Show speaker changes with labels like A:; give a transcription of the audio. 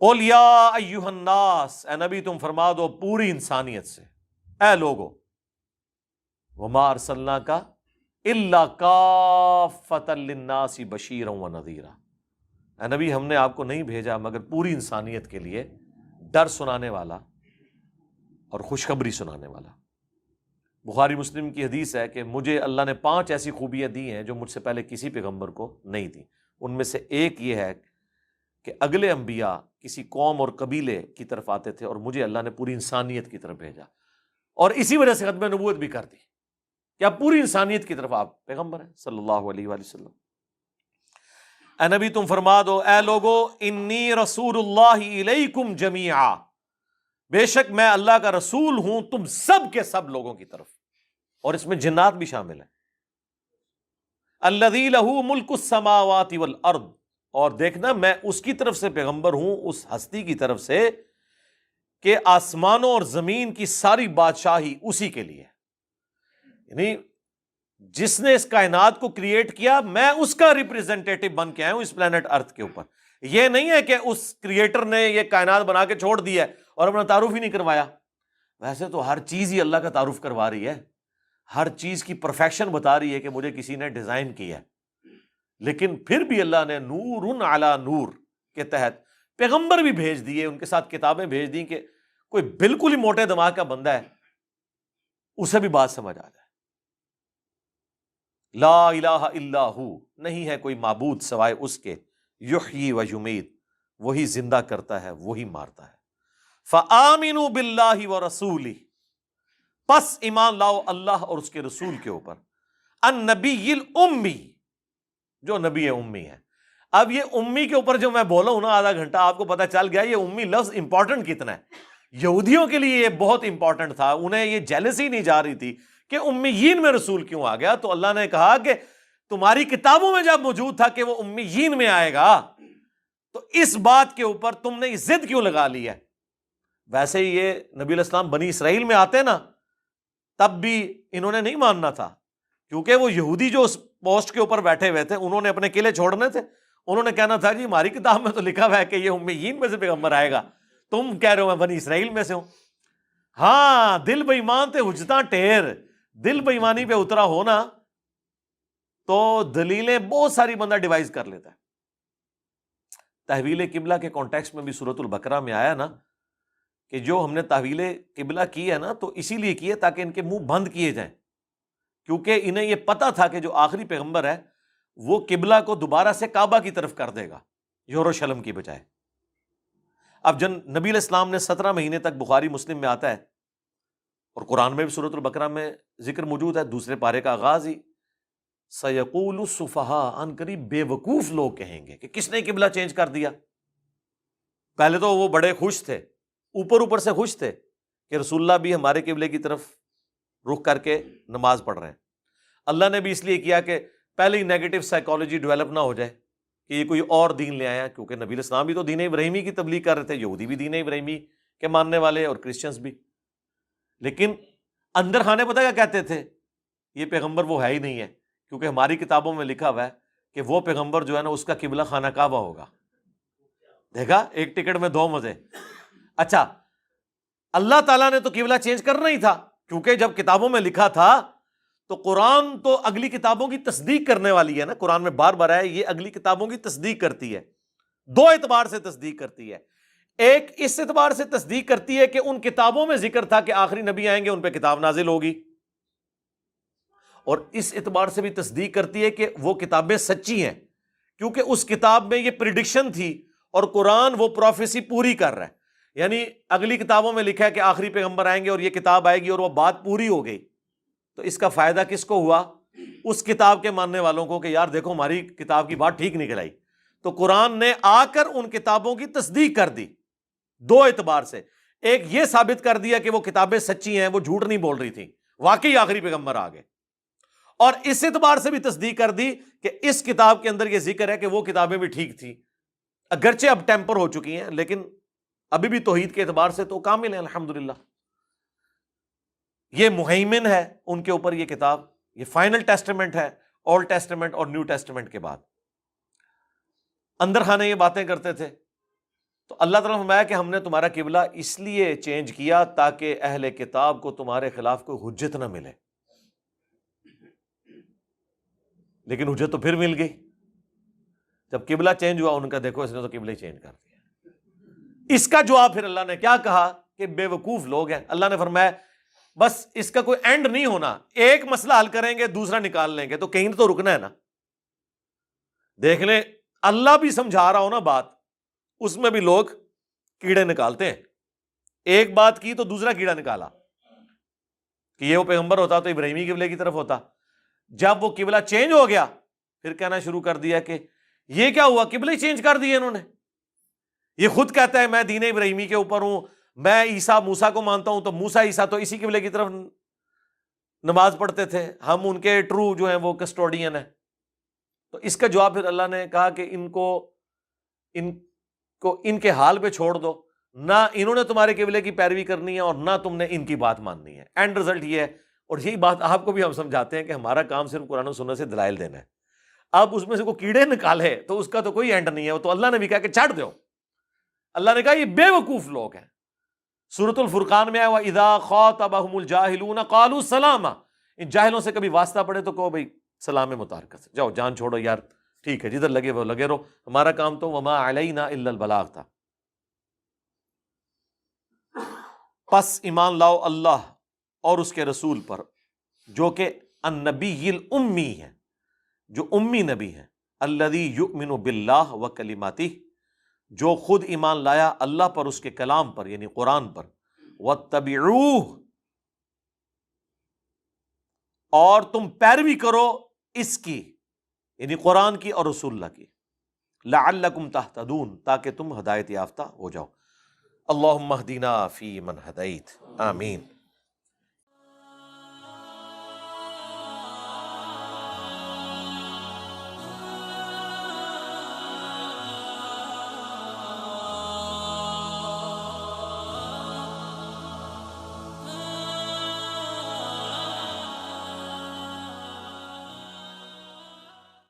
A: قل یا ایھا الناس، اے نبی تم فرما دو پوری انسانیت سے، اے لوگو، وما ارسلناک الا کافۃ للناس بشیرا ونذیرا، اے نبی ہم نے آپ کو نہیں بھیجا مگر پوری انسانیت کے لیے ڈر سنانے والا اور خوشخبری سنانے والا۔ بخاری مسلم کی حدیث ہے کہ مجھے اللہ نے 5 ایسی خوبیاں دی ہیں جو مجھ سے پہلے کسی پیغمبر کو نہیں دی۔ ان میں سے ایک یہ ہے کہ اگلے انبیاء کسی قوم اور قبیلے کی طرف آتے تھے اور مجھے اللہ نے پوری انسانیت کی طرف بھیجا، اور اسی وجہ سے ختم نبوت بھی کر دی کہ اب پوری انسانیت کی طرف آپ پیغمبر ہیں صلی اللہ علیہ وآلہ وسلم۔ اے نبی تم فرما دو، اے لوگو، انی رسول اللہ الیکم جمیعا، بے شک میں اللہ کا رسول ہوں تم سب کے سب لوگوں کی طرف، اور اس میں جنات بھی شامل ہیں۔ الذی لہ ملک السماوات والارض، اور دیکھنا میں اس کی طرف سے پیغمبر ہوں، اس ہستی کی طرف سے کہ آسمانوں اور زمین کی ساری بادشاہی اسی کے لیے، یعنی جس نے اس کائنات کو کریٹ کیا میں اس کا ریپریزنٹیٹو بن کے آیا ہوں اس پلانٹ ارتھ کے اوپر۔ یہ نہیں ہے کہ اس کریٹر نے یہ کائنات بنا کے چھوڑ دی ہے اور اپنا تعارف ہی نہیں کروایا۔ ویسے تو ہر چیز ہی اللہ کا تعارف کروا رہی ہے، ہر چیز کی پرفیکشن بتا رہی ہے کہ مجھے کسی نے ڈیزائن کیا ہے، لیکن پھر بھی اللہ نے نور علی نور کے تحت پیغمبر بھی بھیج دیے، ان کے ساتھ کتابیں بھیج دی کہ کوئی بالکل ہی موٹے دماغ کا بندہ ہے اسے بھی بات سمجھ آ جائے۔ لا الہ الا ہو، نہیں ہے کوئی معبود سوائے اس کے، یحیی و یمیت، وہی زندہ کرتا ہے وہی مارتا ہے۔ فآمنوا باللہ ورسولہ، پس ایمان لاؤ اللہ اور اس کے رسول کے اوپر، النبی الامی، جو نبی امی ہے۔ اب یہ امی کے اوپر جو میں بولا ہوں نا آدھا گھنٹہ، آپ کو پتہ چل گیا یہ امی لفظ امپورٹنٹ کتنا ہے۔ یہودیوں کے لیے یہ بہت امپورٹنٹ تھا، انہیں یہ جیلسی نہیں جا رہی تھی کہ امیین میں رسول کیوں آ گیا، تو اللہ نے کہا کہ تمہاری کتابوں میں جب موجود تھا کہ وہ امیین میں آئے گا تو اس بات کے اوپر تم نے ضد کیوں لگا لی ہے۔ ویسے ہی یہ نبی علیہ السلام بنی اسرائیل میں آتے نا تب بھی انہوں نے نہیں ماننا تھا، کیونکہ وہ یہودی جو اس پوسٹ کے اوپر بیٹھے ہوئے تھے انہوں نے اپنے قلعے چھوڑنے تھے، انہوں نے کہنا تھا جی ہماری کتاب میں تو لکھا ہوا ہے کہ یہ امیین میں سے پیغمبر آئے گا، تم کہہ رہے ہو میں بنی اسرائیل میں سے ہوں۔ ہاں دل بے ایمان تے حجتاں ٹھیر، دل بے ایمانی پہ اترا ہونا تو دلیلیں بہت ساری بندہ ڈیوائز کر لیتا ہے۔ تحویل قبلہ کے کانٹیکسٹ میں بھی سورۃ البقرہ میں آیا نا کہ جو ہم نے تحویل قبلہ کی ہے نا تو اسی لیے کی ہے تاکہ ان کے منہ بند کیے جائیں، کیونکہ انہیں یہ پتا تھا کہ جو آخری پیغمبر ہے وہ قبلہ کو دوبارہ سے کعبہ کی طرف کر دے گا یروشلم کی بجائے۔ اب جن نبی علیہ السلام نے 17 مہینے تک، بخاری مسلم میں آتا ہے اور قرآن میں بھی سورۃ البقرہ میں ذکر موجود ہے، دوسرے پارے کا آغاز ہی سَيَقُولُ السُّفَهَاءُ، ان قریب بے وقوف لوگ کہیں گے کہ کس نے قبلہ چینج کر دیا۔ پہلے تو وہ بڑے خوش تھے، اوپر سے خوش تھے کہ رسول اللہ بھی ہمارے قبلے کی طرف رخ کر کے نماز پڑھ رہے ہیں۔ اللہ نے بھی اس لیے کیا کہ پہلے ہی نیگیٹو سائیکالوجی ڈیولپ نہ ہو جائے کہ یہ کوئی اور دین لے آیا، کیونکہ نبی علیہ السلام بھی تو دین ابراہیمی کی تبلیغ کر رہے تھے، یہودی بھی دین ابراہیمی کے ماننے والے اور کرسچنز بھی، لیکن اندر خانے پتہ کیا کہتے تھے، یہ پیغمبر وہ ہے ہی نہیں ہے، کیونکہ ہماری کتابوں میں لکھا ہوا ہے کہ وہ پیغمبر جو ہے نا اس کا قبلہ خانہ کعبہ ہوگا۔ دیکھا، ایک ٹکٹ میں 2 مزے۔ اچھا، اللہ تعالیٰ نے تو قبلہ چینج کرنا ہی تھا، کیونکہ جب کتابوں میں لکھا تھا تو قرآن تو اگلی کتابوں کی تصدیق کرنے والی ہے نا، قرآن میں بار بار ہے یہ اگلی کتابوں کی تصدیق کرتی ہے، 2 اعتبار سے تصدیق کرتی ہے۔ ایک اس اعتبار سے تصدیق کرتی ہے کہ ان کتابوں میں ذکر تھا کہ آخری نبی آئیں گے، ان پہ کتاب نازل ہوگی، اور اس اعتبار سے بھی تصدیق کرتی ہے کہ وہ کتابیں سچی ہیں، کیونکہ اس کتاب میں یہ پریڈکشن تھی اور قرآن وہ پروفیسی پوری کر رہا ہے، یعنی اگلی کتابوں میں لکھا ہے کہ آخری پیغمبر آئیں گے اور یہ کتاب آئے گی اور وہ بات پوری ہو گئی، تو اس کا فائدہ کس کو ہوا؟ اس کتاب کے ماننے والوں کو کہ یار دیکھو ہماری کتاب کی بات ٹھیک نکل آئی۔ تو قرآن نے آ کر ان کتابوں کی تصدیق کر دی 2 اعتبار سے۔ ایک یہ ثابت کر دیا کہ وہ کتابیں سچی ہیں، وہ جھوٹ نہیں بول رہی تھیں، واقعی آخری پیغمبر آ گئے، اور اس اعتبار سے بھی تصدیق کر دی کہ اس کتاب کے اندر یہ ذکر ہے کہ وہ کتابیں بھی ٹھیک تھیں، اگرچہ اب ٹیمپر ہو چکی ہیں لیکن ابھی بھی توحید کے اعتبار سے تو کامل ہیں الحمدللہ۔ یہ مہیمن ہے ان کے اوپر یہ کتاب، یہ فائنل ٹیسٹمنٹ ہے اولڈ ٹیسٹمنٹ اور نیو ٹیسٹمنٹ کے بعد۔ اندر خانے یہ باتیں کرتے تھے تو اللہ تعالیٰ نے فرمایا کہ ہم نے تمہارا قبلہ اس لیے چینج کیا تاکہ اہل کتاب کو تمہارے خلاف کوئی حجت نہ ملے، لیکن حجت تو پھر مل گئی جب قبلہ چینج ہوا۔ ان کا دیکھو اس نے تو قبلہ ہی چینج کر دیا۔ اس کا جواب پھر اللہ نے کیا کہا کہ بے وقوف لوگ ہیں۔ اللہ نے فرمایا بس اس کا کوئی اینڈ نہیں ہونا، ایک مسئلہ حل کریں گے دوسرا نکال لیں گے، تو کہیں تو رکنا ہے نا۔ دیکھ لیں اللہ بھی سمجھا رہا ہو نا بات، اس میں بھی لوگ کیڑے نکالتے ہیں۔ ایک بات کی تو دوسرا کیڑا نکالا کہ یہ وہ پیغمبر ہوتا تو ابراہیمی قبلے کی طرف ہوتا۔ جب وہ قبلہ چینج ہو گیا پھر کہنا شروع کر دیا کہ یہ کیا ہوا، قبلہ ہی چینج کر دیے انہوں نے۔ یہ خود کہتا ہے میں دین ابراہیمی کے اوپر ہوں، میں عیسیٰ موسیٰ کو مانتا ہوں، تو موسیٰ عیسیٰ تو اسی قبلے کی طرف نماز پڑھتے تھے، ہم ان کے ٹرو جو ہیں وہ کسٹوڈین ہیں۔ تو اس کا جواب پھر اللہ نے کہا کہ ان کو ان کے حال پہ چھوڑ دو، نہ انہوں نے تمہارے قبلے کی پیروی کرنی ہے اور نہ تم نے ان کی بات ماننی ہے۔ اینڈ رزلٹ یہ ہے، اور یہی بات آپ کو بھی ہم سمجھاتے ہیں کہ ہمارا کام صرف قرآن و سنت سے دلائل دینا ہے۔ اب اس میں سے کوئی کیڑے نکالے تو اس کا تو کوئی اینڈ نہیں ہے، وہ تو اللہ نے بھی کہا کہ چھاڑ دو۔ اللہ نے کہا یہ بے وقوف لوگ ہیں۔ سورۃ الفرقان میں ہے وَإِذَا خَاطَبَهُمُ الْجَاهِلُونَ قَالُوا سَلَامًا، ان جاہلوں سے کبھی واسطہ پڑے تو کہو بھائی سلام متارکت سے، جاؤ جان چھوڑو یار، ٹھیک ہے جدھر لگے وہ لگے رہو، ہمارا کام تو وَمَا عَلَيْنَا إِلَّا الْبَلَاغُ تھا۔ پس ایمان لاؤ اللہ اور اس کے رسول پر جو کہ النبی الامی ہے، جو امی نبی ہے، الذی یؤمن باللہ وکلماتہ، جو خود ایمان لایا اللہ پر، اس کے کلام پر یعنی قرآن پر، واتبعوہ، اور تم پیروی کرو اس کی یعنی قرآن کی اور رسول اللہ کی، لعلکم تہتدون، تاکہ تم ہدایت یافتہ ہو جاؤ۔ اللہم اہدنا فی من ہدیت، آمین۔